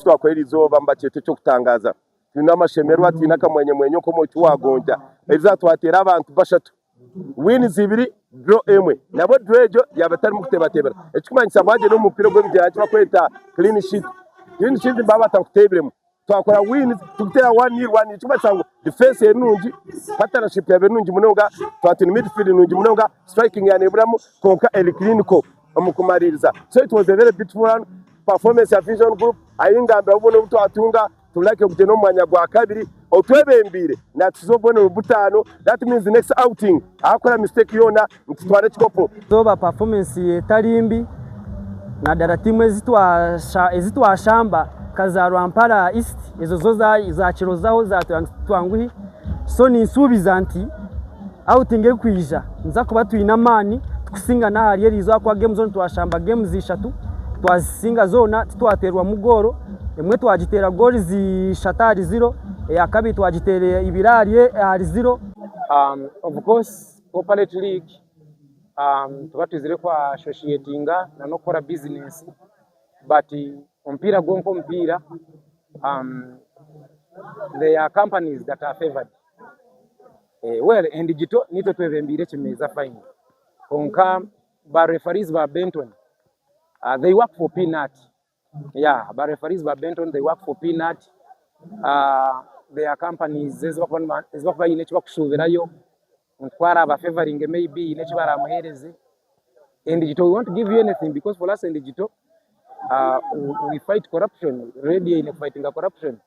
twakwera izoba mbakete cyo kutangaza tuna amashemerwa tina Kamwenge mwenyo ko mu kiwagonja ezatwatera abantu bashatu win zibiri draw emwe nabo drejo yabatari mu kutebatebera ekikumanyisa mwaje no mupira gwe bijya bakweta clean sheet baba takuteberemo twakora win tukutera 1-1 ekikumanyisa defense enungi partnership ya benungi munonga twatini midfield enungi munonga striking ya neburamu konka el clinical omukumaririza. So it was a very beautiful performance ya Vision Group. Ayingamba ubone buto atunga tulake kugena omwanya gwa kabiri otwebembire na tuzobone ubutano. That means the next outing akora mistake yona mtitware kikopo zoba performance etarimbi na dara timu ezitwa shamba kaza Rwampara East ezo zoza za kirozaho za twanguhi so ni nsubiza nti outing ekwija nza kuba tuina mani tukusinga na hali erizo kwa game zone twashamba game zishatu twasinga zona twaterwa mugoro emwe twagitera goal zishatari 0 ya kabiri twagitera ibirari ari 0. Of course Corporate League tubatizire kwa associatinga na nokora business but mpira gonko mpira there are companies that are favored well and digital nito twebembire kimeza fine konka ba referees ba Benton they work for peanut. Yeah, but referees by Benton, they work for peanut. Their companies is what by nature kusubirayo nkwara ba favoring maybe nature baramuhereze. And digital we want to give you anything because for us in digital we fight corruption, ready in fighting corruption.